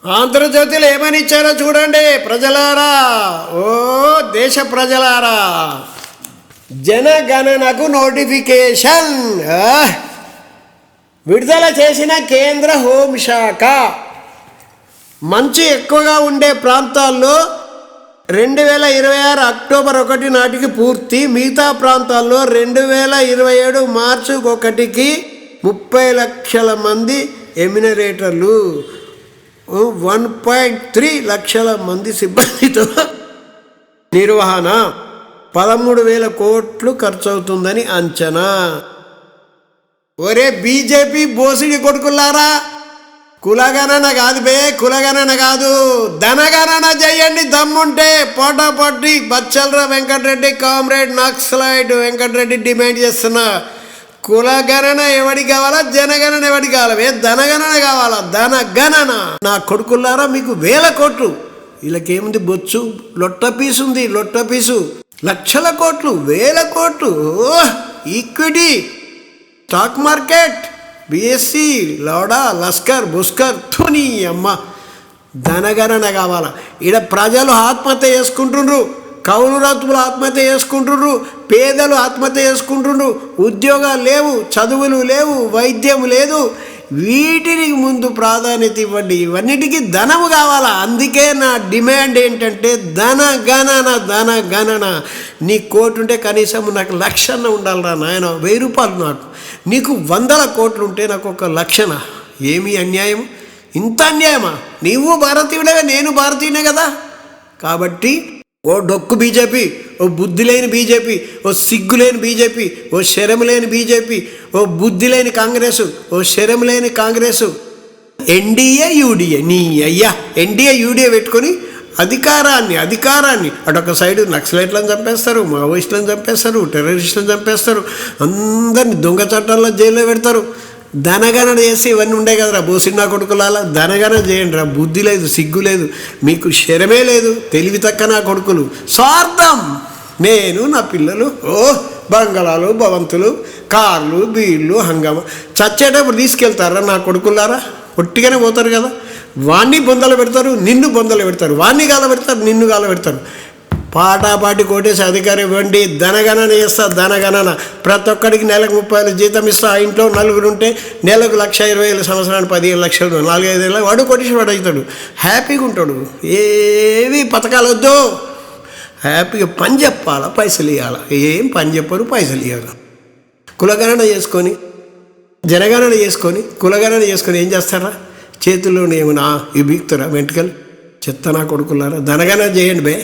ఆంధ్రజ్యోతిలో ఏమని ఇచ్చారో చూడండి ప్రజలారా, ఓ దేశ ప్రజలారా. జనగణనకు నోటిఫికేషన్ విడుదల చేసిన కేంద్ర హోంశాఖ. మంచు ఎక్కువగా ఉండే ప్రాంతాల్లో 2026 అక్టోబర్ 1 నాటికి పూర్తి, మిగతా ప్రాంతాల్లో 2027 మార్చి 1కి 30 లక్షల మంది ఎమ్యూనరేటర్లు, 1.3 లక్షల మంది సిబ్బందితో నిర్వహణ, 13,000 కోట్లు ఖర్చు అవుతుందని అంచనా. ఒరే బీజేపీ బోసిడి కొడుకులారా, కులగణన కాదు బే, కులగణన కాదు, ధనగణన చేయండి దమ్ముంటే. పోటాపోటీ బచ్చలరా వెంకటరెడ్డి కామ్రేడ్ నక్సలైట్ వెంకటరెడ్డి డిమాండ్ చేస్తున్నా. కులగణన ఎవడికి కావాలా, జనగణన ఎవడికి కావాలి? ధనగణన కావాలా, ధనగణన. నా కొడుకులారా, మీకు 1000 కోట్లు, వీళ్ళకేముంది బొచ్చు, లొట్ట పీసు ఉంది, లొట్ట పీసు. లక్షల కోట్లు, 1000 కోట్లు. ఈక్విటీ, స్టాక్ మార్కెట్, బిఎస్సి, లౌడా, లస్కర్, బుస్కర్, తుని అమ్మ. ధనగణన కావాలా? ఈడ ప్రజలు ఆత్మహత్య చేసుకుంటుండ్రు, కౌలు రైతులు ఆత్మహత్య చేసుకుంటుండ్రు, పేదలు ఆత్మహత్య చేసుకుంటుండ్రు, ఉద్యోగాలు లేవు, చదువులు లేవు, వైద్యం లేదు. వీటికి ముందు ప్రాధాన్యత ఇవ్వండి. ఇవన్నిటికీ ధనము కావాలా? అందుకే నా డిమాండ్ ఏంటంటే ధనగణన, ధనగణన. నీ కోటి ఉంటే కనీసం నాకు 1,00,000 ఉండాలిరా నాయన, 1000 రూపాయలు నాకు. నీకు 100 కోట్లు ఉంటే నాకు 1,00,000. ఏమి అన్యాయం? ఇంత అన్యాయమా? నీవు భారతీయుడే, నేను భారతీయునే కదా. కాబట్టి ఓ డొక్కు బీజేపీ, ఓ బుద్ధి లేని బీజేపీ, ఓ సిగ్గు లేని బీజేపీ, ఓ శరం లేని బీజేపీ, ఓ బుద్ధి లేని కాంగ్రెసు, ఓ శరం లేని కాంగ్రెసు, ఎన్డీఏ యూడిఏ. నీ అయ్యా ఎన్డీఏ యూడిఏ పెట్టుకొని అధికారాన్ని అటొక సైడు నక్సలైట్లను చంపేస్తారు, మావోయిస్టులను చంపేస్తారు, టెర్రరిస్టులను చంపేస్తారు, అందరిని దొంగ చట్టాల్లో జైల్లో పెడతారు. ధనగణన చేసి ఇవన్నీ ఉండే కదరా బోసిన్నా కొడుకులాలా. ధనగణన చేయండి రా. బుద్ధి లేదు, సిగ్గు లేదు, మీకు శరమే లేదు, తెలివి తక్క నా కొడుకులు. స్వార్థం. నేను నా పిల్లలు బంగళాలు, భవంతులు, కార్లు, బీళ్ళు, హంగామా. చచ్చేటప్పుడు తీసుకెళ్తారా నా కొడుకులారా? ఒట్టిగానే పోతారు కదా. వాణ్ణి బొందలు పెడతారు, నిన్ను బొందలు పెడతారు, వాణ్ణి గాల పెడతారు, నిన్ను గాల పెడతారు. పాటాపాటి కోటేసి అధికారం ఇవ్వండి. ధనగణన చేస్తా, ధనగణన. ప్రతి ఒక్కడికి నెలకు 30,000 జీతం ఇస్తా. ఆ ఇంట్లో 4 ఉంటే నెలకు 1,20,000, సంవత్సరానికి 15 లక్షలు, 4-5 ఏళ్ళ వాడు కోటీశ్వరుడు అవుతాడు, హ్యాపీగా ఉంటాడు. ఏవి పథకాలు వద్దు, హ్యాపీగా పని చెప్పాలా, పైసలు ఇవ్వాలా. ఏం పని చెప్పరు, పైసలు ఇవ్వాలి. కులగణన చేసుకొని, జనగణన చేసుకొని, కులగణన చేసుకొని ఏం చేస్తారా? చేతుల్లోనే ఏమన్నా ఈ బీక్తారా వెంట్రుకలు? చెత్త నా కొడుకులారా. ధనగణన చేయండి బే.